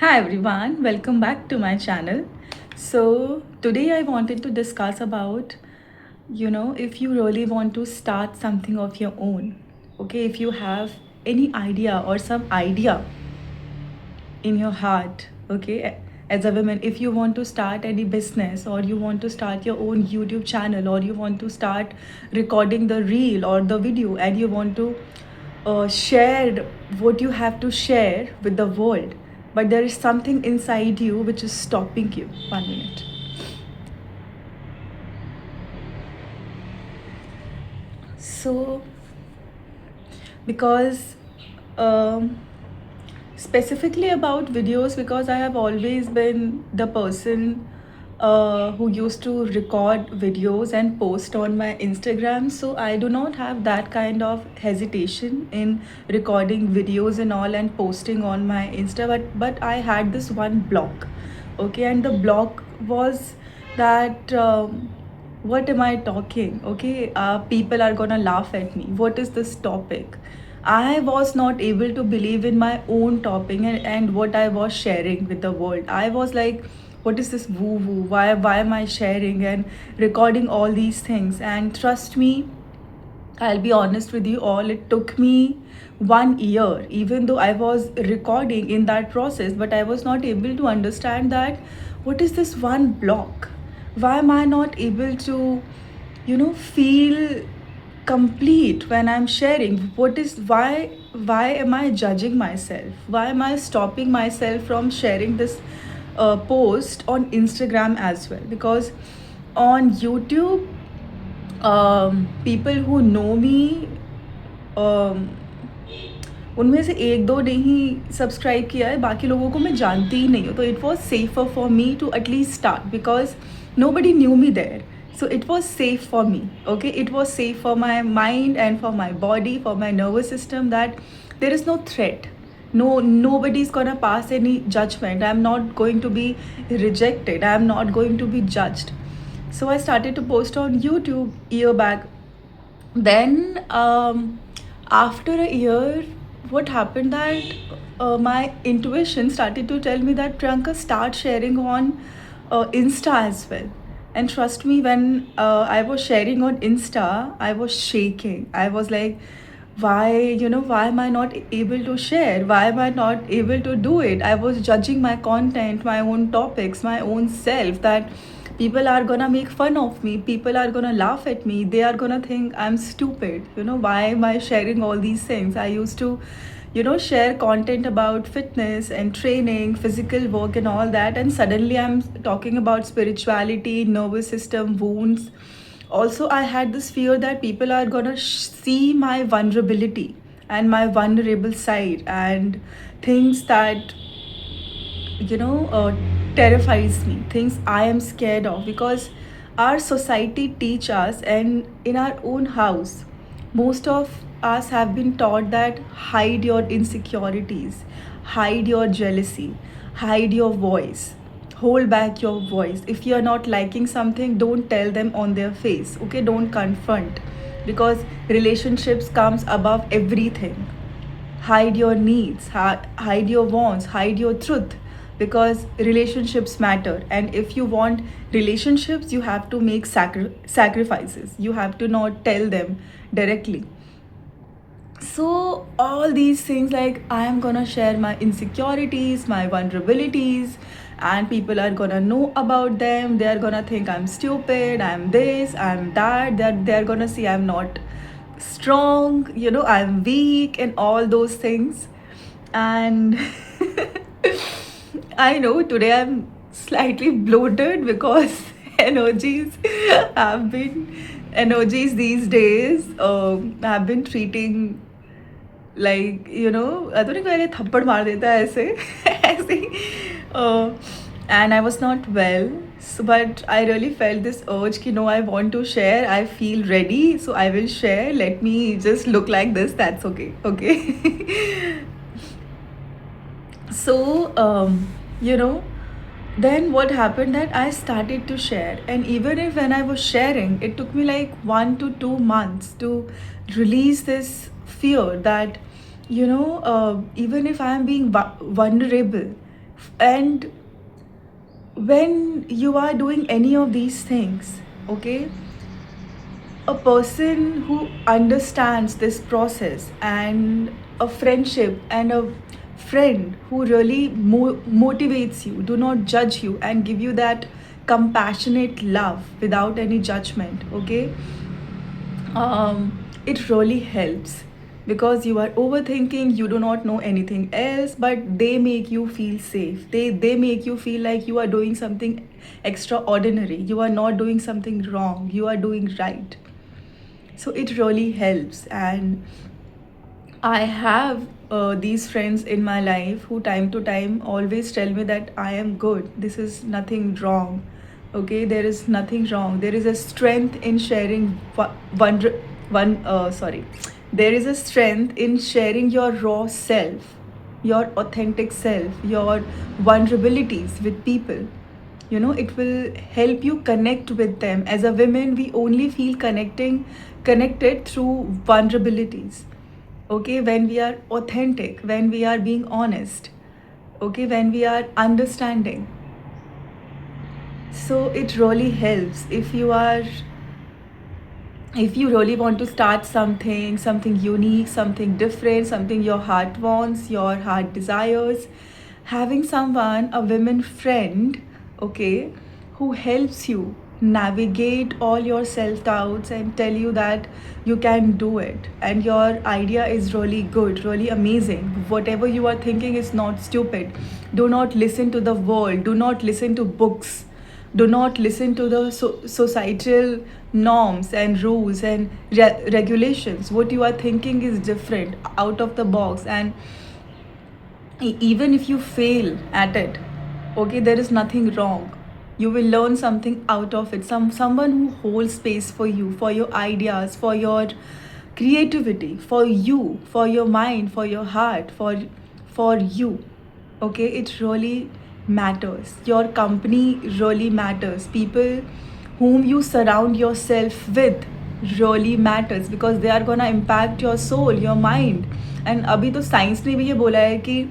Hi everyone, welcome back to my channel. So, today I wanted to discuss about if you really want to start something of your own. Okay, if you have any idea or some idea in your heart, okay, as a woman, if you want to start any business or you want to start your own YouTube channel or you want to start recording the reel or the video and you want to share what you have to share with the world, but there is something inside you which is stopping you. 1 minute. So, because um, specifically about videos, because I have always been the person who used to record videos and post on my Instagram. So I do not have that kind of hesitation in recording videos and all and posting on my Insta. But I had this one block. Okay, and the block was that what am I talking? Okay, people are gonna laugh at me. What is this topic? I was not able to believe in my own topic and what I was sharing with the world. I was like, what is this woo woo? Why am I sharing and recording all these things? And trust me, I'll be honest with you all, it took me 1 year, even though I was recording in that process, but I was not able to understand that what is this one block? Why am I not able to, feel complete when I'm sharing? Why am I judging myself? Why am I stopping myself from sharing this post on Instagram as well? Because on YouTube, people who know me, um, उनमें से एक दो ने ही subscribe किया है, बाकी लोगों को मैं जानती ही नहीं हूँ. तो it was safer for me to at least start because nobody knew me there. So it was safe for me. Okay, it was safe for my mind and for my body, for my nervous system, that there is no threat. Nobody's gonna pass any judgment. I'm not going to be rejected. I'm not going to be judged. So I started to post on YouTube year back. Then after a year, what happened that my intuition started to tell me that Priyanka, start sharing on Insta as well. And trust me, when I was sharing on Insta, I was shaking. I was like, why am I not able to share? Why am I not able to do it? I was judging my content, my own topics, my own self, that people are gonna make fun of me, people are gonna laugh at me, they are gonna think I'm stupid. Why am I sharing all these things? I used to share content about fitness and training, physical work and all that, and suddenly I'm talking about spirituality, nervous system, wounds. Also, I had this fear that people are gonna see my vulnerability and my vulnerable side and things that terrifies me, things I am scared of, because our society teach us, and in our own house most of us have been taught that hide your insecurities, hide your jealousy, hide your voice, hold back your voice. If you are not liking something, don't tell them on their face. Okay, don't confront, because relationships comes above everything. Hide your needs, hide your wants, hide your truth, because relationships matter. And if you want relationships, you have to make sacrifices. You have to not tell them directly. So, all these things, like, I am gonna share my insecurities, my vulnerabilities, and people are gonna know about them. They are gonna think I'm stupid, I'm this, I'm that. They're gonna see I'm not strong, I'm weak, and all those things. And I know today I'm slightly bloated because energies have been energies these days have been treating, like, I don't think मैंने थप्पड़ मार देता है ऐसे ऐसे ही. And I was not well, so, but I really felt this urge कि no, I want to share, I feel ready, so I will share. Let me just look like this, that's okay. Okay. So then what happened, that I started to share, and even if when I was sharing, it took me like 1 to 2 months to release this fear that even if I am being vulnerable And when you are doing any of these things, okay, a person who understands this process, and a friendship and a friend who really motivates you, do not judge you, and give you that compassionate love without any judgment, okay, it really helps, because you are overthinking, you do not know anything else, but they make you feel safe, they make you feel like you are doing something extraordinary, you are not doing something wrong, you are doing right. So it really helps. And I have these friends in my life who time to time always tell me that I am good, this is nothing wrong, okay, there is nothing wrong, there is a strength in sharing sorry, there is a strength in sharing your raw self, your authentic self, your vulnerabilities with people. You know, it will help you connect with them. As a woman, we only feel connected through vulnerabilities, okay, when we are authentic, when we are being honest, okay, when we are understanding. So it really helps if you really want to start something unique, something different, something your heart wants, your heart desires, having someone, a women friend, okay, who helps you navigate all your self doubts and tell you that you can do it, and your idea is really good, really amazing, whatever you are thinking is not stupid. Do not listen to the world, do not listen to books, do not listen to the societal norms and rules and regulations. What you are thinking is different, out of the box, and even if you fail at it, okay, there is nothing wrong, you will learn something out of it. Someone who holds space for you, for your ideas, for your creativity, for you, for your mind, for your heart, for you, okay, it really matters. Your company really matters. People whom you surround yourself with really matters, because they are gonna impact your soul, your mind. And अभी तो science ने भी ये बोला है कि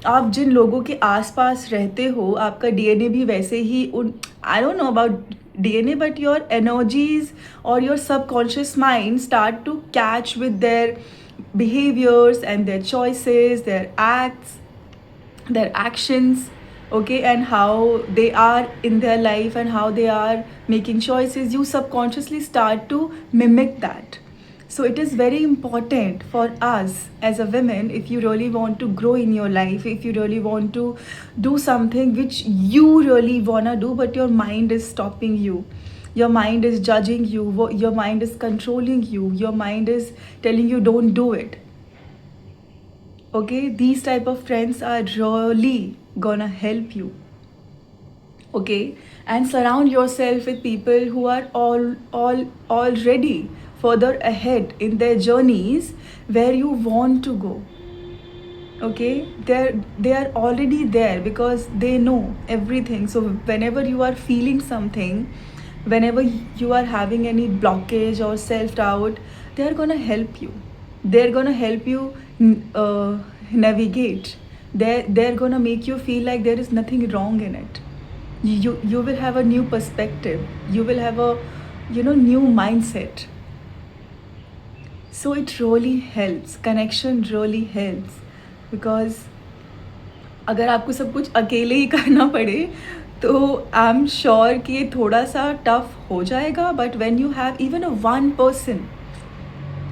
आप जिन लोगों के आसपास रहते हो, आपका डीएनए भी वैसे ही उन, I don't know about DNA, but your energies और your subconscious mind start to catch with their behaviors and their choices, their acts, their actions, okay, and how they are in their life and how they are making choices. You subconsciously start to mimic that. So it is very important for us as a women, if you really want to grow in your life, if you really want to do something which you really wanna do, but your mind is stopping you, your mind is judging you, your mind is controlling you, your mind is telling you don't do it, okay, these type of friends are really gonna help you, okay. And surround yourself with people who are all already further ahead in their journeys where you want to go, okay. They are already there because they know everything. So whenever you are feeling something, whenever you are having any blockage or self doubt, they are gonna help you, they're gonna help you navigate. They're gonna make you feel like there is nothing wrong in it. You will have a new perspective, you will have a, you know, new mindset. So it really helps, connection really helps, because अगर आपको सब कुछ अकेले ही करना पड़े तो I am sure कि ये थोड़ा सा टफ हो जाएगा. But when you have even a one person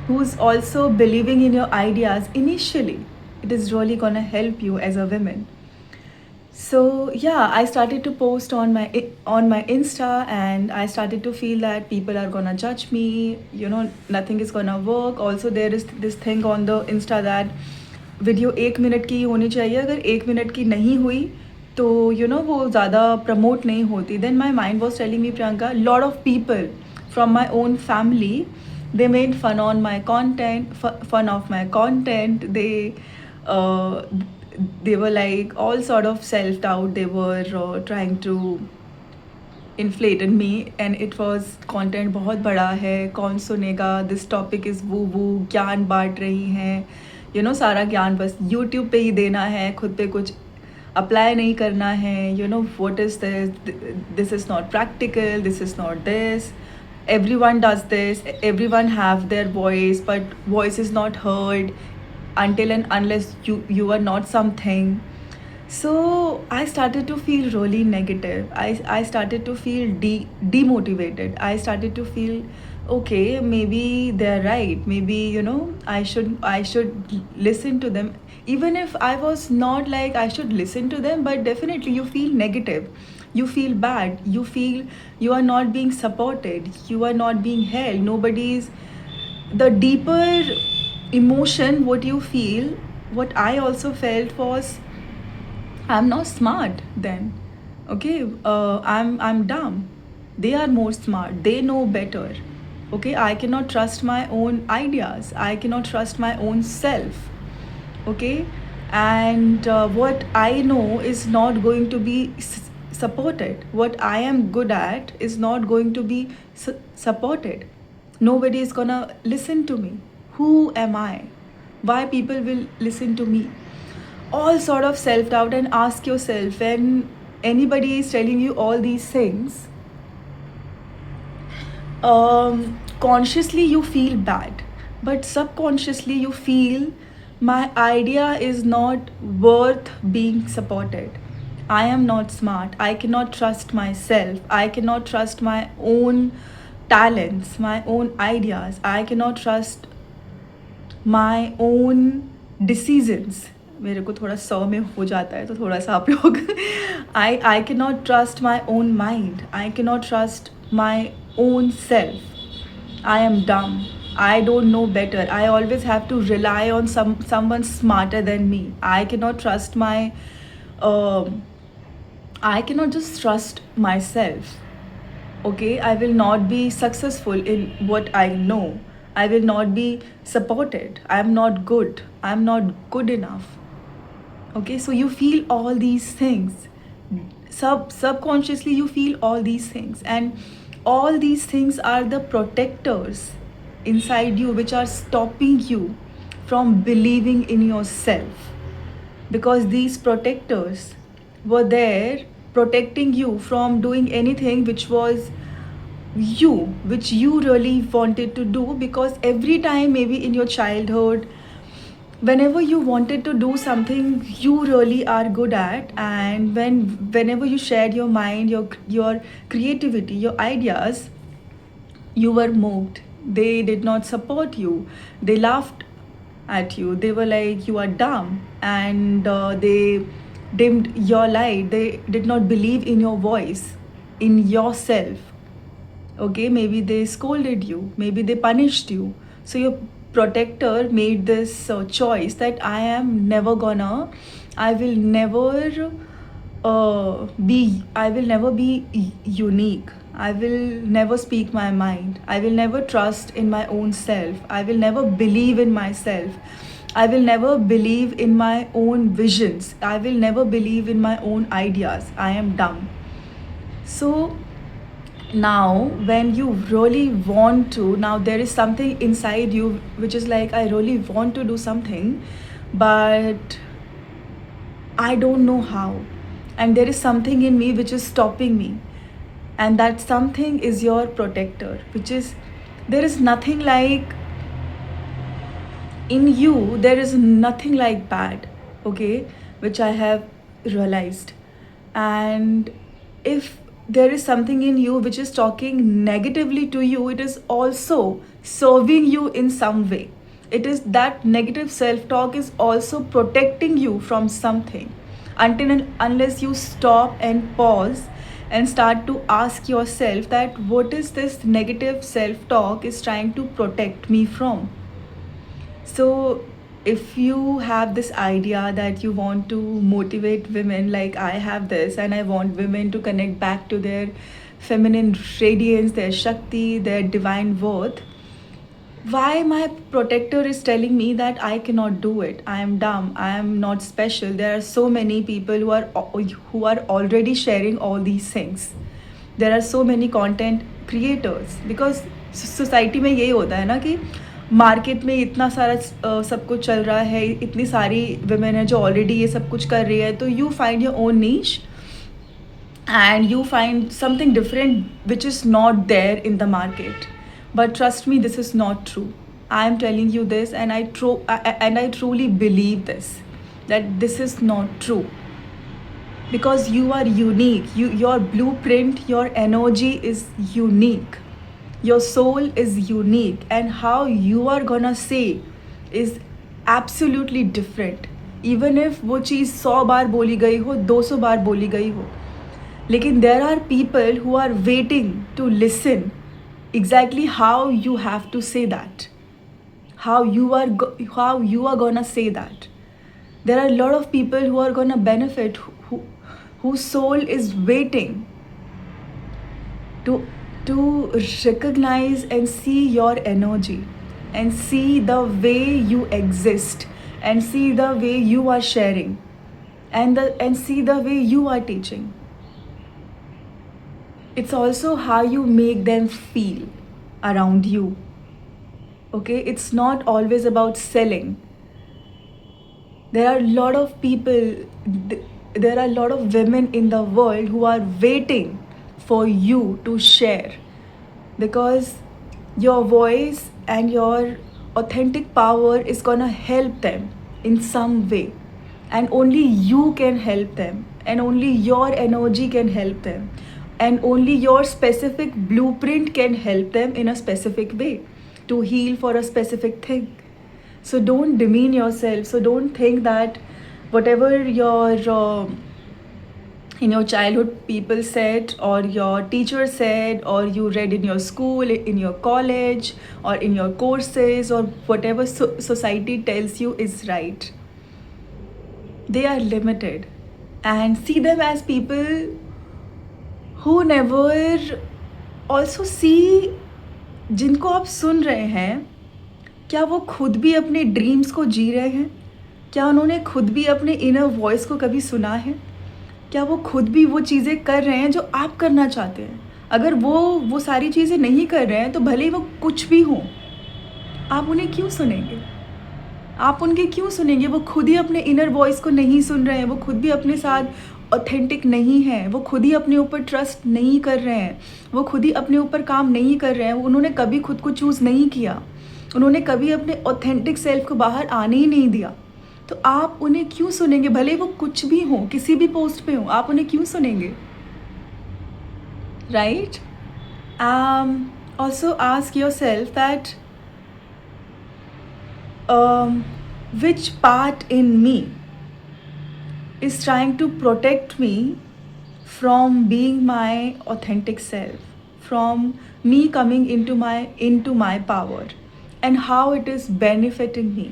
who is also believing in your ideas initially, it is really gonna help you as a woman. So yeah, I started to post on my Insta, and I started to feel that people are gonna judge me, you know, nothing is gonna work. Also there is this thing on the Insta that video 1 minute की होनी चाहिए, अगर 1 minute की नहीं हुई तो you know वो ज़्यादा प्रमोट नहीं होती. Then my mind was telling me, Priyanka, lot of people from my own family, they made fun on my content, fun of my content. They were like all sort of self doubt, they were trying to inflate in me, and it was content बहुत बड़ा है, कौन सुनेगा, this topic is woo woo, ज्ञान बांट रही हैं, you know, सारा ज्ञान बस YouTube पे ही देना है, खुद पे कुछ अप्लाई नहीं करना है, what is this is not practical, this is not this, everyone does this, everyone have their voice, but voice is not heard until and unless you are not something. So I started to feel really negative. I started to feel demotivated. I started to feel, okay, maybe they're right. Maybe, I should listen to them. Even if I was not like I should listen to them, but definitely you feel negative. You feel bad. You feel you are not being supported. You are not being held. Nobody's the deeper emotion what you feel, what I also felt was, I'm not smart then. Okay, I'm dumb. They are more smart. They know better. Okay, I cannot trust my own ideas. I cannot trust my own self. Okay, and what I know is not going to be supported. What I am good at is not going to be supported. Nobody is gonna listen to me. Who am I? Why people will listen to me? All sort of self doubt, and ask yourself, when anybody is telling you all these things, consciously you feel bad, but subconsciously you feel my idea is not worth being supported. I am not smart. I cannot trust myself. I cannot trust my own talents, my own ideas. I cannot trust my own decisions. मेरे को थोड़ा सौ में हो जाता है तो थोड़ा सा आप लोग I cannot trust my own mind. I cannot trust my own self. I am dumb. I don't know better. I always have to rely on someone smarter than me. I cannot trust um I cannot just trust myself. Okay, I will not be successful in what I know. I will not be supported. I am not good. I am not good enough. Okay, so you feel all these things. Subconsciously you feel all these things, and all these things are the protectors inside you which are stopping you from believing in yourself, because these protectors were there protecting you from doing anything which you really wanted to do. Because every time, maybe in your childhood, whenever you wanted to do something you really are good at, and whenever you shared your mind, your creativity, your ideas, you were mocked. They did not support you. They laughed at you. They were like, you are dumb, and they dimmed your light. They did not believe in your voice, in yourself. Okay, maybe they scolded you, maybe they punished you. So your protector made this choice that I will never I will never be unique. I will never speak my mind. I will never trust in my own self. I will never believe in myself. I will never believe in my own visions. I will never believe in my own ideas. I am dumb. So now when you really want to, now there is something inside you which is like, I really want to do something, but I don't know how, and there is something in me which is stopping me, and that something is your protector, which is, there is nothing like, in you there is nothing like bad. Okay, which I have realized. And if there is something in you which is talking negatively to you, it is also serving you in some way. It is that negative self talk is also protecting you from something, until and unless you stop and pause and start to ask yourself that what is this negative self talk is trying to protect me from. So if you have this idea that you want to motivate women, like I have this, and I want women to connect back to their feminine radiance, their Shakti, their divine worth, why my protector is telling me that I cannot do it? I am dumb. I am not special. There are so many people who are already sharing all these things. There are so many content creators, because society में यही होता है ना कि market में इतना सारा सब कुछ चल रहा है, इतनी सारी women है जो ऑलरेडी ये सब कुछ कर रही है, तो you find your own niche and you find something different which is not there in the market. But trust me, this is not true. I am telling you this, and I truly believe this, that this is not true, because you are unique. Your blueprint, your energy is unique, your soul is unique, and how you are gonna say is absolutely different. Even if वो चीज़ 100 बार बोली गई हो, 200 बार बोली गई हो, लेकिन there are people who are waiting to listen exactly how you have to say that, how you are gonna say that. There are a lot of people who are gonna benefit, whose soul is waiting to recognize and see your energy, and see the way you exist, and see the way you are sharing, and see the way you are teaching. It's also how you make them feel around you. Okay, it's not always about selling. There are a lot of people, there are a lot of women in the world who are waiting for you to share, because your voice and your authentic power is gonna help them in some way, and only you can help them, and only your energy can help them, and only your specific blueprint can help them in a specific way to heal for a specific thing. So don't demean yourself. So don't think that whatever your in your childhood people said, or your teacher said, or you read in your school, in your college, or in your courses, or whatever society tells you is right. They are limited, and see them as people who never also see, जिनको आप सुन रहे हैं, क्या वो खुद भी अपने dreams को जी रहे हैं? क्या उन्होंने खुद भी अपने इनर वॉइस को कभी सुना है? क्या वो खुद भी वो चीज़ें कर रहे हैं जो आप करना चाहते हैं? अगर वो सारी चीज़ें नहीं कर रहे हैं, तो भले ही वो कुछ भी हों, आप उन्हें क्यों सुनेंगे? आप उनके क्यों सुनेंगे? वो खुद ही अपने इनर वॉइस को नहीं सुन रहे हैं, वो खुद भी अपने साथ ऑथेंटिक नहीं है, वो खुद ही अपने ऊपर ट्रस्ट नहीं कर रहे हैं, वो खुद ही अपने ऊपर काम नहीं कर रहे हैं, उन्होंने कभी खुद को चूज़ नहीं किया, उन्होंने कभी अपने ऑथेंटिक सेल्फ को बाहर आने ही नहीं दिया, तो आप उन्हें क्यों सुनेंगे? भले वो कुछ भी हो, किसी भी पोस्ट पे हो, आप उन्हें क्यों सुनेंगे? Right? Also ask your self that which part in me is trying to protect me from being my authentic self, from me coming into my power, and how it is benefiting me,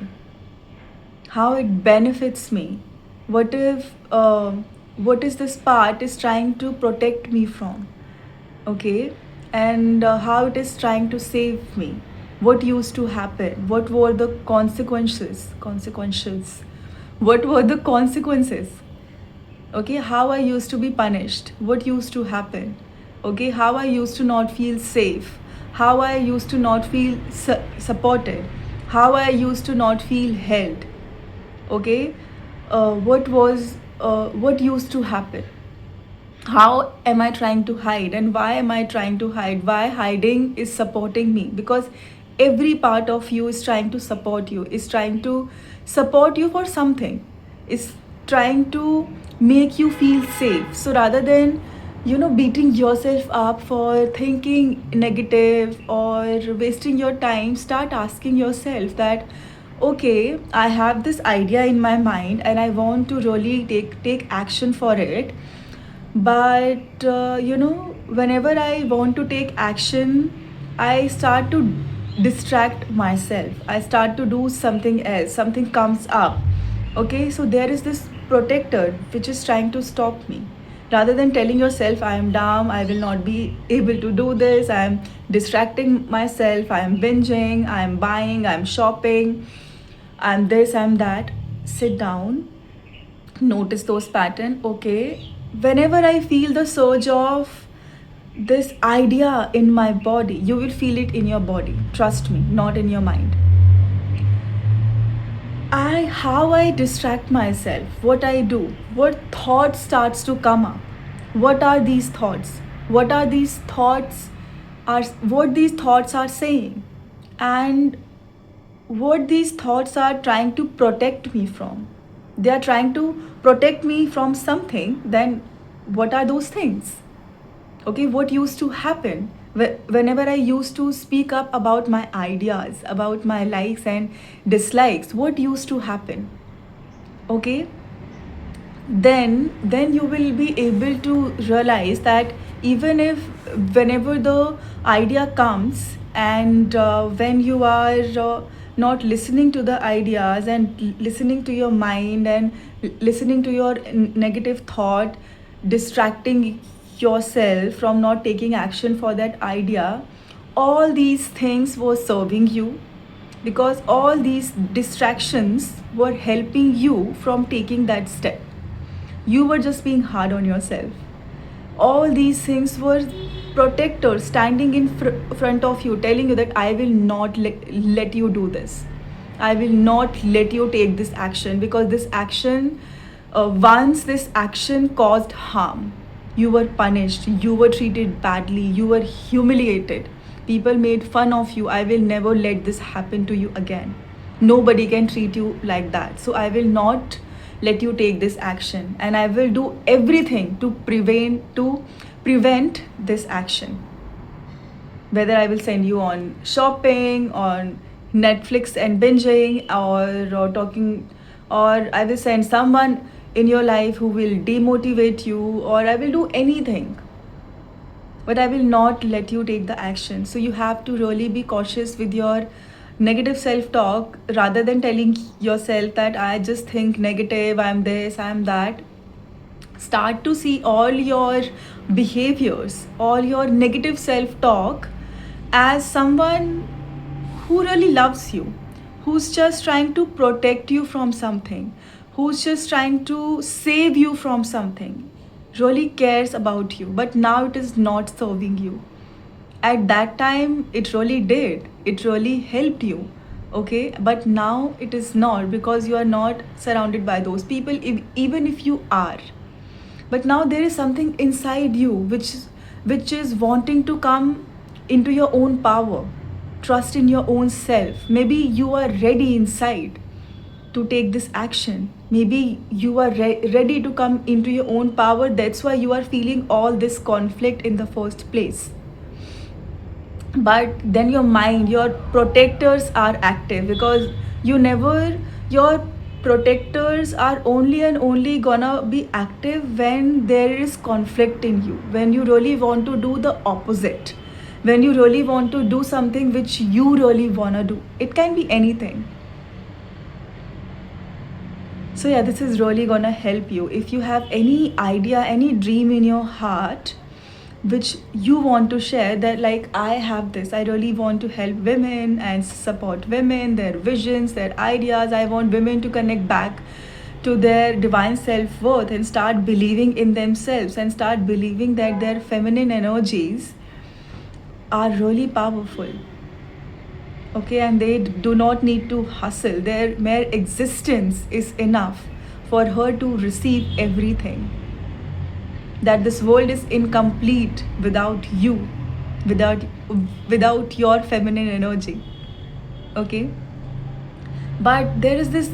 how it benefits me. What is this part is trying to protect me from? Okay, and how it is trying to save me. What used to happen? What were the consequences? What were the consequences? Okay, how I used to be punished. What used to happen? Okay, how I used to not feel safe. How I used to not feel supported. How I used to not feel held. Okay, what used to happen? How am I trying to hide, and why am I trying to hide? Why hiding is supporting me? Because every part of you is trying to support you, is trying to support you for something, is trying to make you feel safe. So rather than beating yourself up for thinking negative or wasting your time, start asking yourself that, okay, I have this idea in my mind and I want to really take action for it, but whenever I want to take action, I start to distract myself, I start to do something else, something comes up. Okay, so there is this protector which is trying to stop me. Rather than telling yourself, I am dumb, I will not be able to do this, I am distracting myself, I am binging, I am buying, I am shopping, I am this, I am that. Sit down, notice those patterns. Okay, whenever I feel the surge of this idea in my body, you will feel it in your body, trust me, not in your mind. how I distract myself, what I do, what thought starts to come up. What are these thoughts? What are these thoughts are what these thoughts are saying? And what these thoughts are trying to protect me from. They are trying to protect me from something, then what are those things? Okay, what used to happen whenever I used to speak up about my ideas, about my likes and dislikes? What used to happen? Okay, then you will be able to realize that even if whenever the idea comes, and when you are not listening to the ideas and listening to your mind and listening to your negative thought, distracting yourself from not taking action for that idea, all these things were serving you, because all these distractions were helping you from taking that step. You were just being hard on yourself. All these things were protectors standing in front of you, telling you that I will not let you do this. I will not let you take this action, because this action, once this action caused harm, you were punished, you were treated badly, you were humiliated. People made fun of you. I will never let this happen to you again. Nobody can treat you like that. So I will not let you take this action, and I will do everything to prevent this action. Whether I will send you on shopping, on Netflix and binging, or talking, or I will send someone in your life who will demotivate you, or I will do anything, but I will not let you take the action. So you have to really be cautious with your negative self talk, rather than telling yourself that I just think negative, I'm this, I'm that. Start to see all your behaviors, all your negative self talk as someone who really loves you, who's just trying to protect you from something, who's just trying to save you from something, really cares about you, but now it is not serving you. At that time, it really did, it really helped you. Okay, but now it is not, because you are not surrounded by those people, even if you are. But now there is something inside you which is wanting to come into your own power. Trust in your own self. Maybe you are ready inside to take this action. Maybe you are ready to come into your own power. That's why you are feeling all this conflict in the first place. But then your mind, your protectors are active, because your protectors are only and only gonna be active when there is conflict in you, when you really want to do the opposite, when you really want to do something which you really wanna do. It can be anything. So yeah, this is really gonna help you. If you have any idea, any dream in your heart which you want to share, that like, I have this, I really want to help women and support women, their visions, their ideas. I want women to connect back to their divine self-worth and start believing in themselves, and start believing that their feminine energies are really powerful. Okay, and they do not need to hustle. Their mere existence is enough for her to receive everything. That this world is incomplete without you, without your feminine energy. Okay, but there is this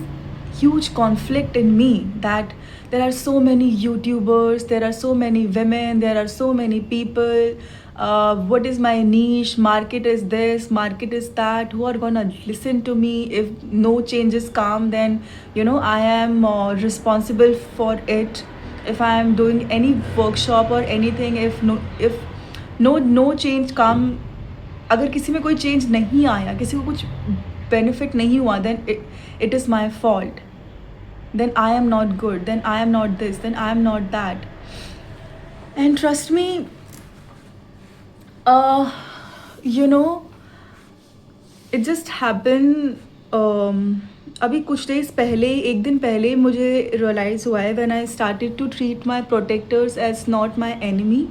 huge conflict in me, that there are so many YouTubers, there are so many women, there are so many people. What is my niche? Market is this, market is that. Who are gonna listen to me? If no changes come, then I am responsible for it. If I am doing any workshop or anything, if no change come, अगर किसी में कोई change नहीं आया, किसी को कुछ benefit नहीं हुआ, then it is my fault, then I am not good, then I am not this, then I am not that. And trust me, uh, you know, it just happened. अभी कुछ days पहले, एक दिन पहले मुझे realise हुआ है, when I started to treat my protectors as not my enemy.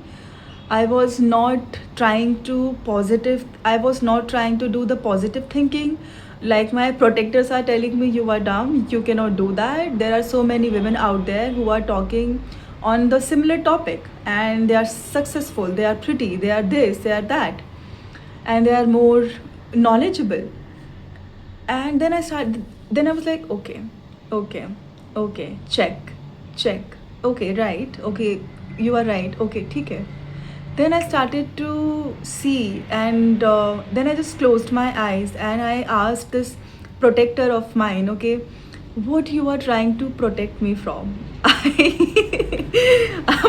I was not trying to do the positive thinking. like my protectors are telling me, you are dumb, you cannot do that. There are so many women out there who are talking on the similar topic, and they are successful, they are pretty, they are this, they are that, and they are more knowledgeable. And then I was like, okay, okay, okay, check, okay, right, okay, you are right, okay, ठीक है. Then I started to see, and then I just closed my eyes and I asked this protector of mine, okay, what you are trying to protect me from.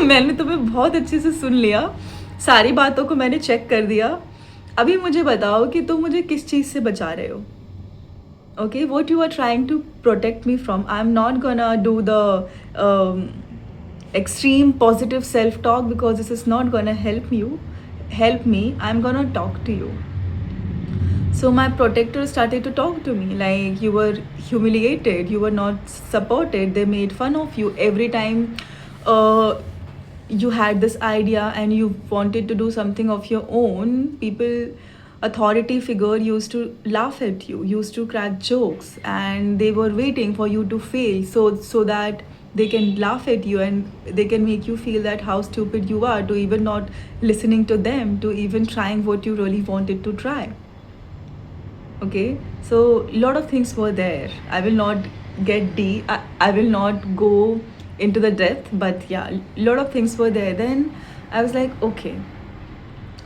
मैंने तुम्हें बहुत अच्छे से सुन लिया, सारी बातों को मैंने चेक कर दिया. अभी मुझे बताओ कि तुम मुझे किस चीज़ से बचा रहे हो. Okay, what you are trying to protect me from. I'm not gonna do the extreme positive self-talk, because this is not gonna help me. I'm gonna talk to you. So my protector started to talk to me like, you were humiliated, you were not supported, they made fun of you every time you had this idea and you wanted to do something of your own. People, authority figure used to laugh at you, used to crack jokes, and they were waiting for you to fail, so that they can laugh at you and they can make you feel that how stupid you are to even not listening to them, to even trying what you really wanted to try. Okay, so a lot of things were there. I will not get deep, I will not go into the depth, but yeah, a lot of things were there. Then I was like, okay,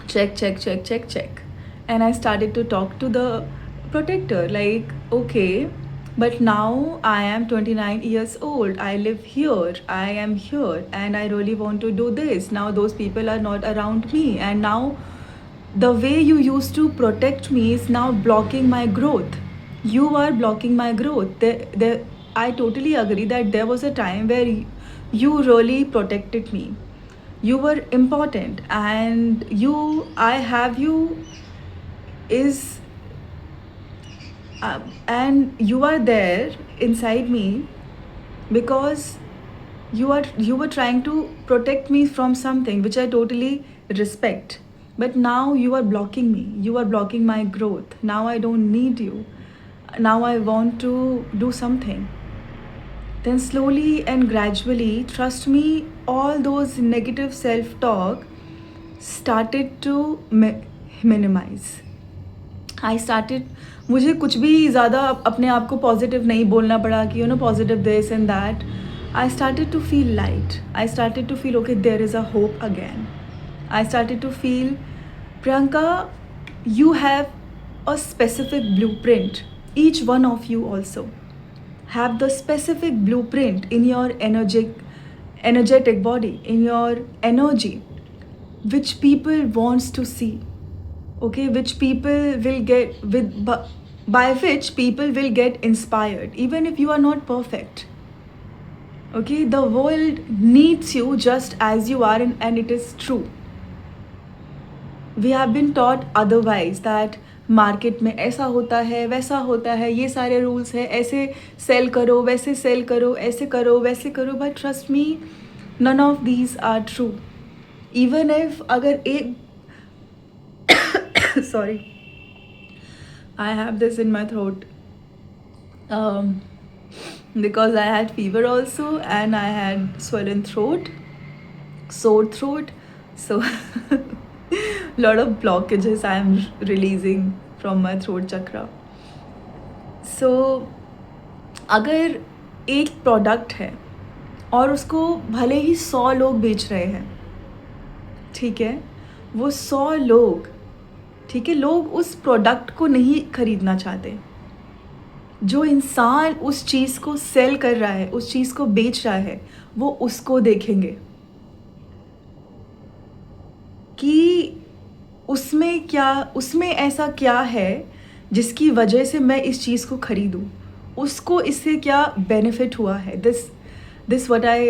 check, and I started to talk to the protector like, okay, but now I am 29 years old, I live here, I am here, and I really want to do this. Now those people are not around me, and now the way you used to protect me is now blocking my growth. You are blocking my growth. I totally agree that there was a time where you really protected me. You were important, and I have you is, and you are there inside me because you were trying to protect me from something which I totally respect. But now you are blocking me, you are blocking my growth. Now I don't need you, now I want to do something. Then slowly and gradually, trust me, all those negative self-talk started to minimize. I started, मुझे कुछ भी ज़्यादा अपने आप को positive नहीं बोलना पड़ा कि positive this and that. I started to feel light. I started to feel, okay, there is a hope again. I started to feel, Priyanka, you have a specific blueprint. Each one of you also have the specific blueprint in your energetic body, in your energy, which people wants to see. Okay, which people will get by which people will get inspired, even if you are not perfect. Okay, the world needs you just as you are, and it is true. We have been taught otherwise, that market में ऐसा होता है, वैसा होता है, ये सारे rules है, ऐसे सेल करो, वैसे सेल करो, ऐसे करो, वैसे करो. But trust me, none of these are true. Even if अगर एक sorry, I have this in my throat because I had fever also, and I had swollen throat, sore throat, so lot of blockages I am releasing from my throat chakra. So अगर एक product है और उसको भले ही 100 लोग बेच रहे हैं, ठीक है, वो 100 लोग, ठीक है, लोग उस प्रोडक्ट को नहीं खरीदना चाहते. जो इंसान उस चीज़ को सेल कर रहा है, उस चीज़ को बेच रहा है, वो उसको देखेंगे कि उसमें ऐसा क्या है जिसकी वजह से मैं इस चीज़ को खरीदूँ, उसको इससे क्या बेनिफिट हुआ है. दिस व्हाट आई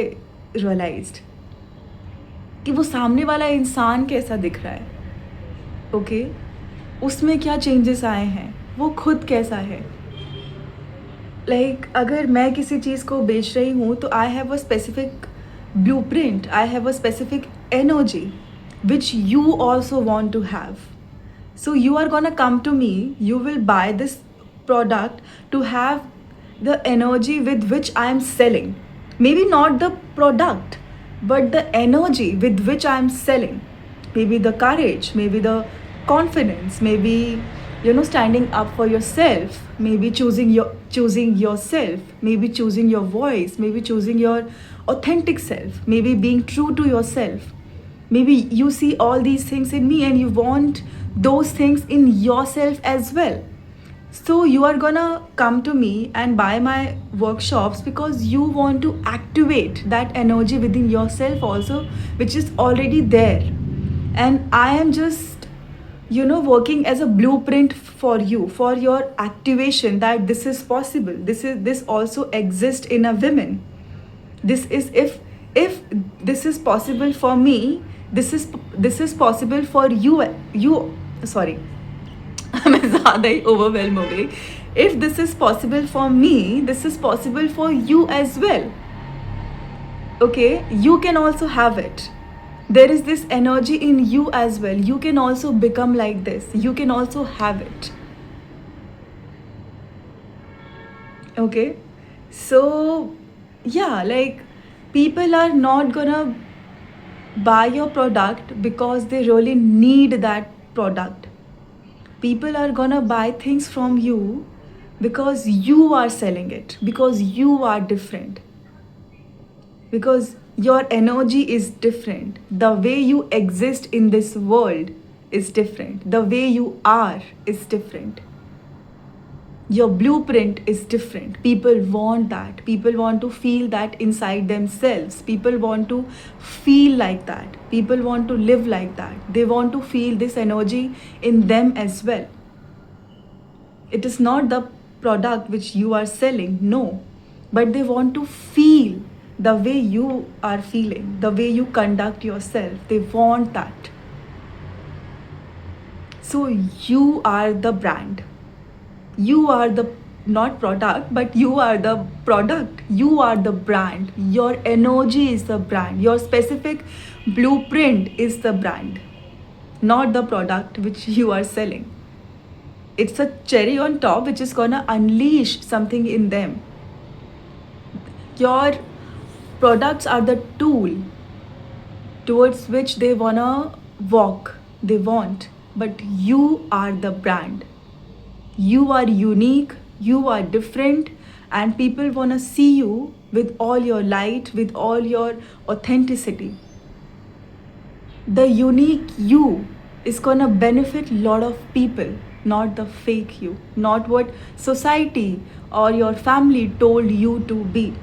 रियलाइज्ड, कि वो सामने वाला इंसान कैसा दिख रहा है. ओके, उसमें क्या चेंजेस आए हैं, वो खुद कैसा है. लाइक अगर मैं किसी चीज़ को बेच रही हूँ तो I have a specific blueprint, I have a specific energy which you also want to have. So you are gonna come to me, you will buy this product to have the energy with which I am selling. Maybe not the product, but the energy with which I am selling. Maybe the courage, maybe the confidence, maybe standing up for yourself, maybe choosing yourself, maybe choosing your voice, maybe choosing your authentic self, maybe being true to yourself. Maybe you see all these things in me and you want those things in yourself as well. So you are gonna come to me and buy my workshops because you want to activate that energy within yourself also, which is already there. And I am just working as a blueprint for you, for your activation, that this is possible. This also exists in a woman. This is, if this is possible for me, this is possible for you. Sorry, मैं ज़्यादा ही overwhelmed हो गई. If this is possible for me, this is possible for you as well. Okay, you can also have it. There is this energy in you as well. You can also become like this. You can also have it. Okay, so yeah, like, people are not gonna buy your product because they really need that product. People are gonna buy things from you because you are selling it, because you are different, because your energy is different. The way you exist in this world is different. The way you are is different. Your blueprint is different. People want that. People want to feel that inside themselves. People want to feel like that. People want to live like that. They want to feel this energy in them as well. It is not the product which you are selling, no. But they want to feel the way you are feeling, the way you conduct yourself. They want that. So you are the brand. You are the, not product, but you are the product. You are the brand. Your energy is the brand. Your specific blueprint is the brand, not the product which you are selling. It's a cherry on top which is gonna unleash something in them. Your products are the tool towards which they wanna walk, they want, but you are the brand. You are unique, you are different, and people want to see you with all your light, with all your authenticity. The unique you is going to benefit a lot of people, not the fake you, not what society or your family told you to be.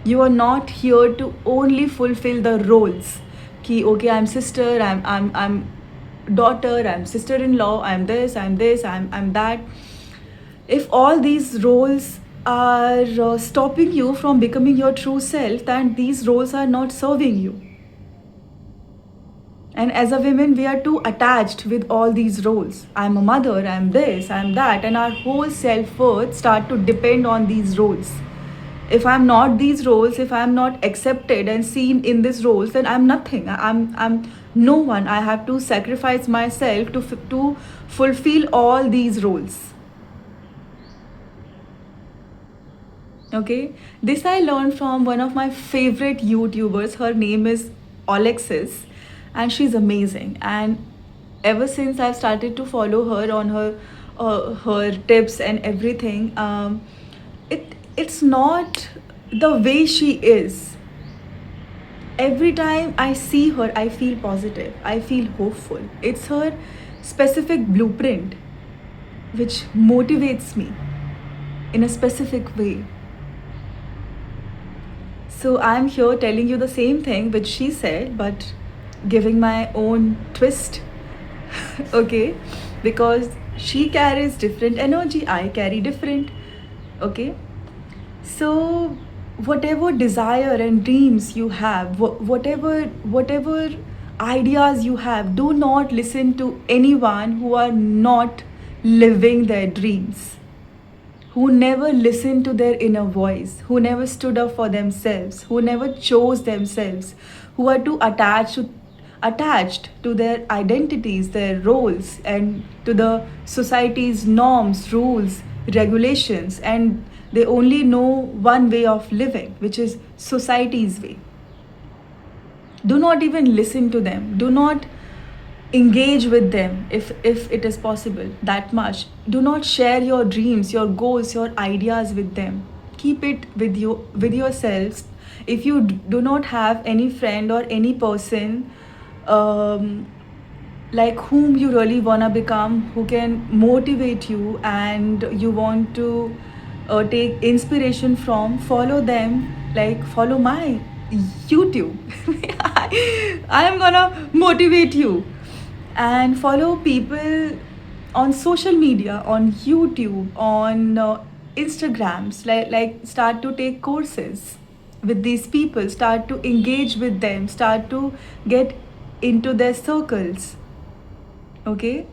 You are not here to only fulfill the roles. Ki, okay, I'm sister, I'm daughter, I'm sister-in-law, I'm this, I'm that. If all these roles are stopping you from becoming your true self, then these roles are not serving you. And as a woman, we are too attached with all these roles. I'm a mother, I'm this, I'm that, and our whole self-worth start to depend on these roles. If I'm not these roles, if I'm not accepted and seen in these roles, then I'm nothing. I'm no one. I have to sacrifice myself to fulfill all these roles. Okay, this I learned from one of my favorite YouTubers. Her name is Alexis, and she's amazing. And ever since I've started to follow her on her tips and everything, it's not the way she is. Every time I see her, I feel positive, I feel hopeful. It's her specific blueprint which motivates me in a specific way. So I'm here telling you the same thing which she said, but giving my own twist. Okay, because she carries different energy, I carry different. Okay, so whatever desire and dreams you have, whatever ideas you have, do not listen to anyone who are not living their dreams, who never listened to their inner voice, who never stood up for themselves, who never chose themselves, who are too attached to their identities, their roles, and to the society's norms, rules, regulations, and they only know one way of living, which is society's way. Do not even listen to them. Do not engage with them if it is possible that much. Do not share your dreams, your goals, your ideas with them. Keep it with you, with yourselves. If you do not have any friend or any person um, like whom you really wanna become, who can motivate you and you want to take inspiration from, follow them. Like follow my YouTube. I am gonna motivate you. And follow people on social media, on YouTube, on Instagrams. Like start to take courses with these people, start to engage with them, start to get into their circles. Okay,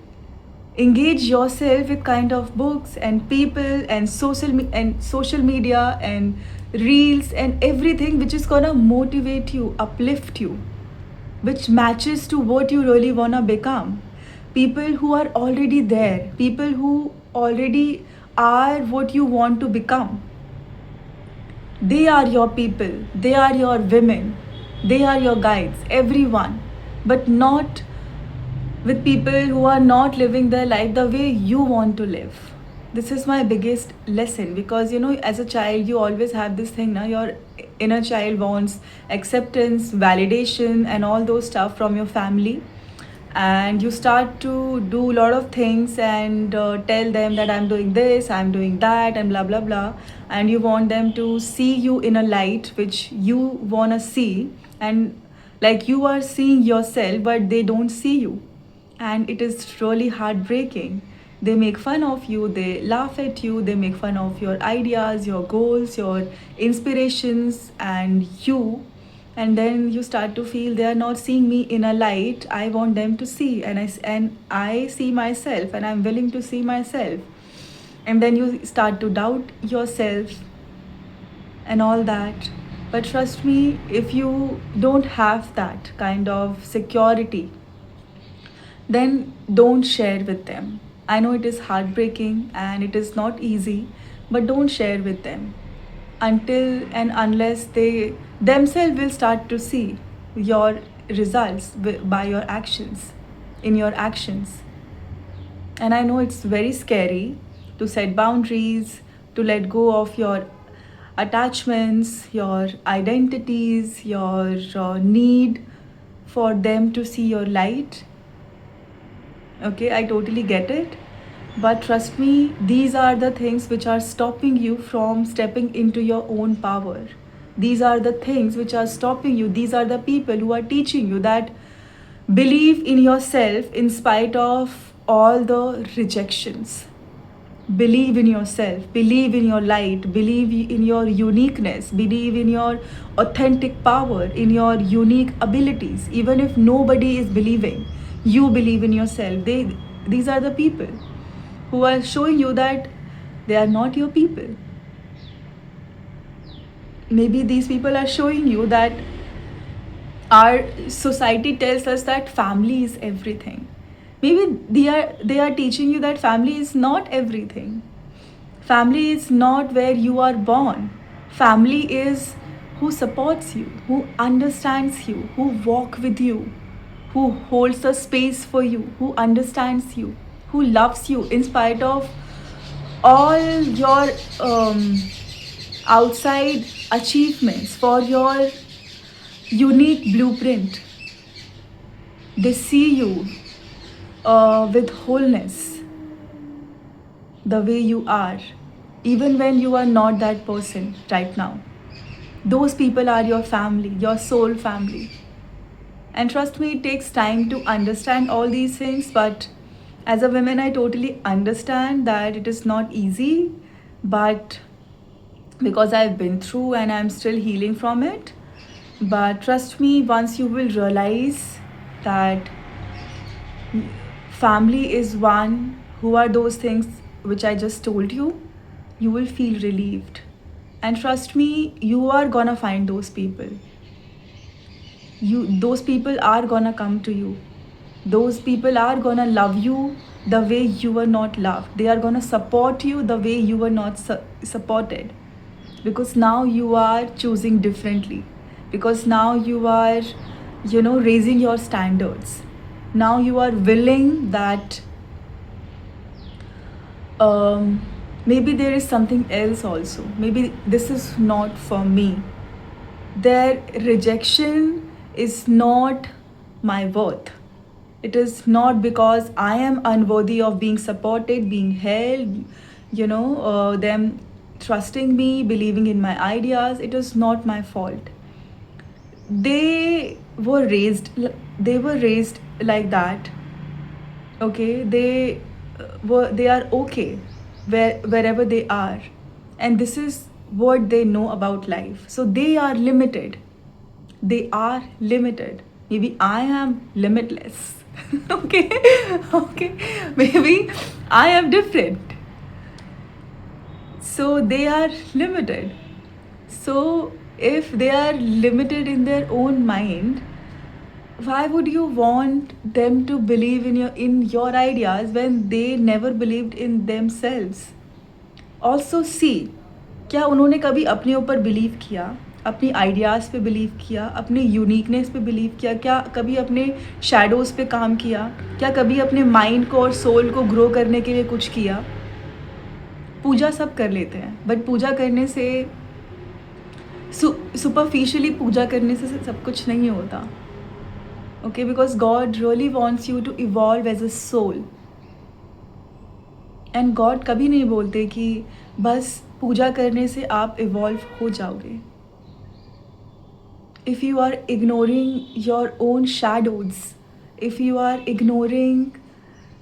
engage yourself with kind of books and people and social media and reels and everything which is gonna motivate you, uplift you, which matches to what you really wanna become. People who are already there, people who already are what you want to become. They are your people, they are your women, they are your guides, everyone, but not with people who are not living their life the way you want to live. This is my biggest lesson, because you know, as a child, you always have this thing now, your inner child wants acceptance, validation, and all those stuff from your family. And you start to do a lot of things and tell them that I'm doing this, I'm doing that, and blah blah blah. And you want them to see you in a light which you want to see, and like you are seeing yourself, but they don't see you, and it is really heartbreaking. They make fun of you, they laugh at you, they make fun of your ideas, your goals, your inspirations, and you. And then you start to feel they are not seeing me in a light I want them to see, and I see myself, and I'm willing to see myself. And then you start to doubt yourself and all that. But trust me, if you don't have that kind of security, then don't share with them. I know it is heartbreaking and it is not easy, but don't share with them until and unless they themselves will start to see your results by your actions, in your actions. And I know it's very scary to set boundaries, to let go of your attachments, your identities, your need for them to see your light. Okay, I totally get it. But trust me, these are the things which are stopping you from stepping into your own power. These are the things which are stopping you. These are the people who are teaching you that believe in yourself in spite of all the rejections. Believe in yourself, believe in your light, believe in your uniqueness, believe in your authentic power, in your unique abilities. Even if nobody is believing, you believe in yourself. These are the people who are showing you that they are not your people. Maybe these people are showing you that our society tells us that family is everything. Maybe they are teaching you that family is not everything. Family is not where you are born. Family is who supports you, who understands you, who walk with you, who holds the space for you, who understands you, who loves you in spite of all your outside achievements, for your unique blueprint. They see you with wholeness, the way you are, even when you are not that person right now. Those people are your family, your soul family. And trust me, it takes time to understand all these things, but as a woman, I totally understand that it is not easy, but because I've been through and I'm still healing from it. But trust me, once you will realize that family is one, who are those things which I just told you will feel relieved. And trust me, you are gonna find those people. Those people are gonna come to you. Those people are gonna love you the way you were not loved. They are gonna support you the way you were not supported. Because now you are choosing differently. Because now you are, raising your standards. Now you are willing that maybe there is something else also. Maybe this is not for me. Their rejection is not my worth. It is not because I am unworthy of being supported, being held, them trusting me, believing in my ideas. It is not my fault. They were raised. They were raised like that. Okay, they are okay wherever they are, and this is what they know about life. So they are limited. They are limited. Maybe I am limitless. Okay, okay. Maybe I am different. So they are limited. So if they are limited in their own mind, why would you want them to believe in your ideas when they never believed in themselves? Also see, क्या उन्होंने कभी अपने ऊपर believe किया, अपनी ideas पे believe किया, अपने यूनिकनेस पे बिलीव किया? क्या कभी अपने शैडोज़ पे काम किया? क्या कभी अपने माइंड को और सोल को ग्रो करने के लिए कुछ किया? पूजा सब कर लेते हैं, बट पूजा करने से सुपरफिशियली पूजा करने से सब कुछ नहीं होता. Okay, because God really wants you to evolve as a soul. And God कभी नहीं बोलते कि बस पूजा करने से आप evolve हो जाओगे. If you are ignoring your own shadows, if you are ignoring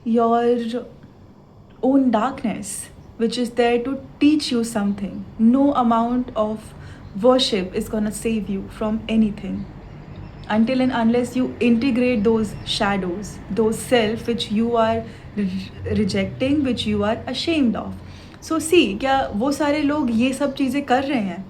your own darkness, which is there to teach you something, no amount of worship is gonna save you from anything. Until and unless you integrate those shadows, those self which you are rejecting, which you are ashamed of. So see, क्या वो सारे लोग ये सब चीज़ें कर रहे हैं?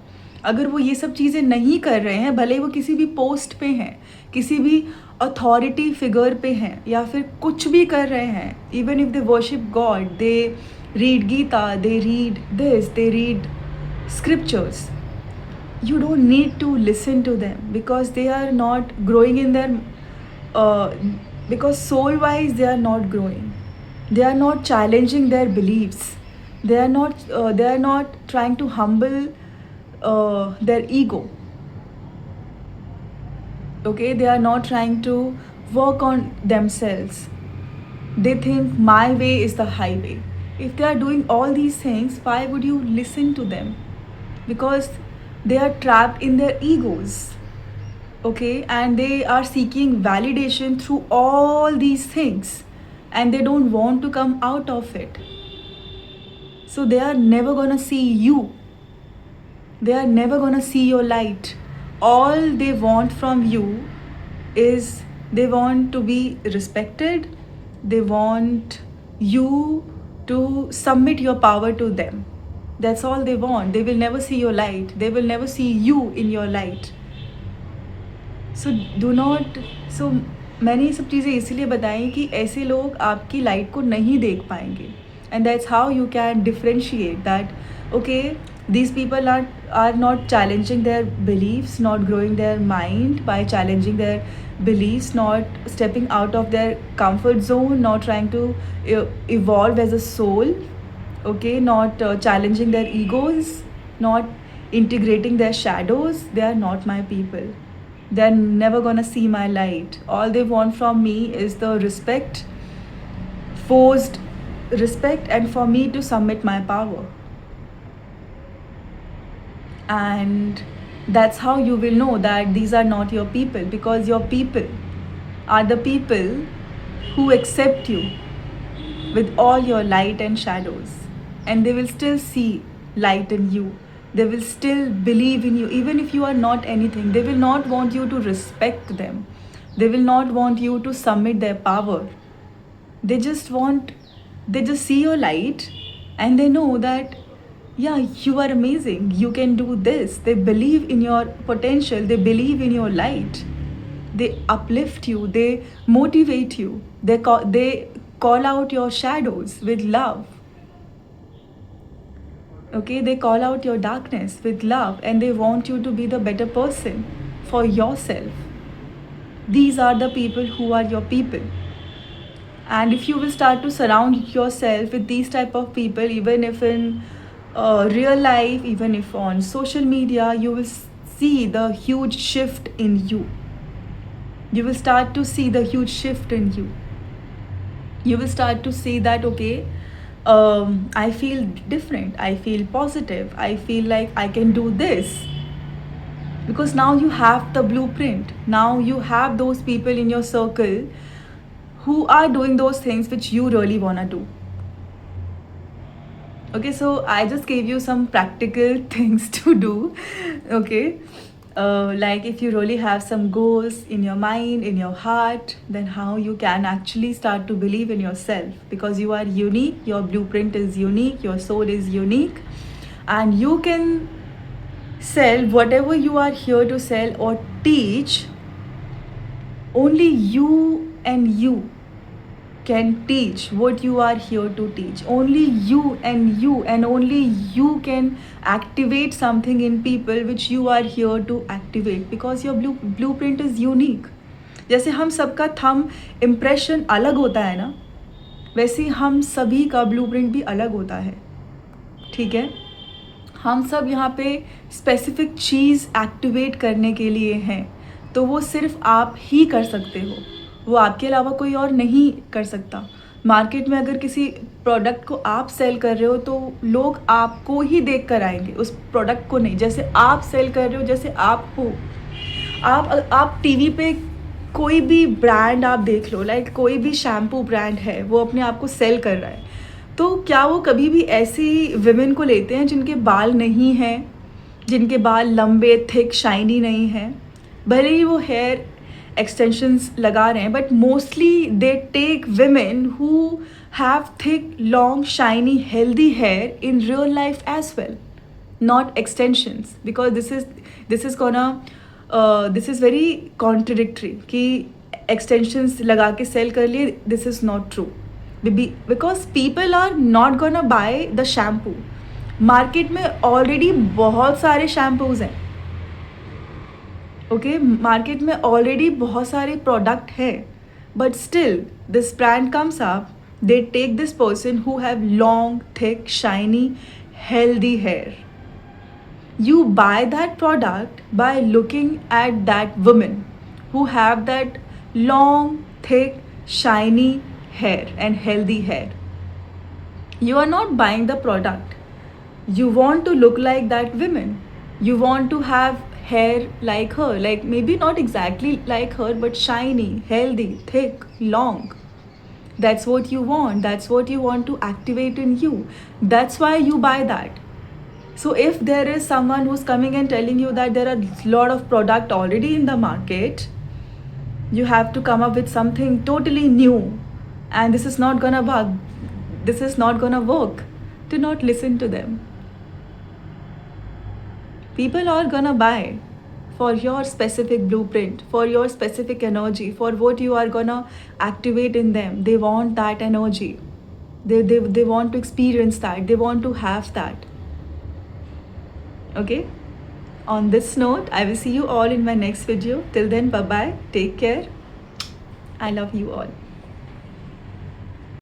अगर वो ये सब चीज़ें नहीं कर रहे हैं, भले वो किसी भी पोस्ट पे हैं, किसी भी अथॉरिटी फिगर पे हैं, या फिर कुछ भी कर रहे हैं, even if they worship God, they read Gita, they read this, they read scriptures, you don't need to listen to them, because they are not growing in their because soul wise they are not growing. They are not challenging their beliefs. They are not trying to humble their ego. Okay, they are not trying to work on themselves. They think my way is the highway. If they are doing all these things, why would you listen to them? Because they are trapped in their egos. Okay, and they are seeking validation through all these things, and they don't want to come out of it. So they are never gonna see you. They are never gonna see your light. All they want from you is they want to be respected. They want you to submit your power to them. That's all they want. They will never see your light. They will never see you in your light. So do not. So मैंने ये सब चीज़ें इसीलिए बताई कि ऐसे लोग आपकी लाइट को नहीं देख पाएंगे. And that's how you can differentiate that. Okay, these people are not challenging their beliefs, not growing their mind by challenging their beliefs, not stepping out of their comfort zone, not trying to evolve as a soul. Okay, not challenging their egos, not integrating their shadows. They are not my people. They're never gonna see my light. All they want from me is the respect, forced respect, and for me to submit my power. And that's how you will know that these are not your people, because your people are the people who accept you with all your light and shadows, and they will still see light in you. They will still believe in you even if you are not anything. They will not want you to respect them. They will not want you to submit their power. They just see your light, and they know that yeah, you are amazing, you can do this. They believe in your potential. They believe in your light. They uplift you. They motivate you. They call out your shadows with love. Okay, they call out your darkness with love, and they want you to be the better person for yourself. These are the people who are your people. And if you will start to surround yourself with these type of people, even if in real life, even if on social media, you will see the huge shift in you. You will start to see the huge shift in you. You will start to see that, okay, I feel different, I feel positive, I feel like I can do this. Because now you have the blueprint. Now you have those people in your circle who are doing those things which you really want to do. Okay, so I just gave you some practical things to do. Okay, like if you really have some goals in your mind, in your heart, then how you can actually start to believe in yourself, because you are unique, your blueprint is unique, your soul is unique, and you can sell whatever you are here to sell or teach. Only you and you can teach what you are here to teach. Only you and only you can activate something in people which you are here to activate, because your blueprint is unique. जैसे हम सबका thumb impression अलग होता है ना, वैसे ही हम सभी का ब्लूप्रिंट भी अलग होता है. ठीक है, हम सब यहाँ पे स्पेसिफिक चीज़ एक्टिवेट करने के लिए हैं, तो वो सिर्फ आप ही कर सकते हो, वो आपके अलावा कोई और नहीं कर सकता. मार्केट में अगर किसी प्रोडक्ट को आप सेल कर रहे हो तो लोग आपको ही देख कर आएंगे, उस प्रोडक्ट को नहीं. जैसे आप सेल कर रहे हो, जैसे आप हो, आप टीवी पे कोई भी ब्रांड आप देख लो, लाइक कोई भी शैम्पू ब्रांड है, वो अपने आप को सेल कर रहा है, तो क्या वो कभी भी ऐसी विमेन को लेते हैं जिनके बाल नहीं हैं, जिनके बाल लंबे थिक शाइनी नहीं हैं? भले ही वो हेयर एक्सटेंशंस लगा रहे हैं, but mostly they take women who have thick long shiny healthy hair in real life as well, not extensions, because this is very contradictory कि एक्सटेंशंस लगा के सेल कर लिए. This is not true, because people are not gonna buy the shampoo. Market में already बहुत सारे shampoos हैं. Okay, market में ऑलरेडी बहुत सारे प्रोडक्ट हैं, but still this brand comes up, they take this person who have long thick shiny healthy hair. You buy that product by looking at that woman who have that long, thick, shiny hair and healthy hair. You are not buying the product. You want to look like that woman. You want to have hair like her, like maybe not exactly like her, but shiny, healthy, thick, long. That's what you want. That's what you want to activate in you. That's why you buy that. So if there is someone who's coming and telling you that there are a lot of product already in the market, you have to come up with something totally new, and this is not gonna work. This is not gonna work. Do not listen to them. People are gonna buy for your specific blueprint, for your specific energy, for what you are gonna activate in them. They want that energy. They want to experience that. They want to have that. Okay, on this note, I will see you all in my next video. Till then, bye bye, take care, I love you all.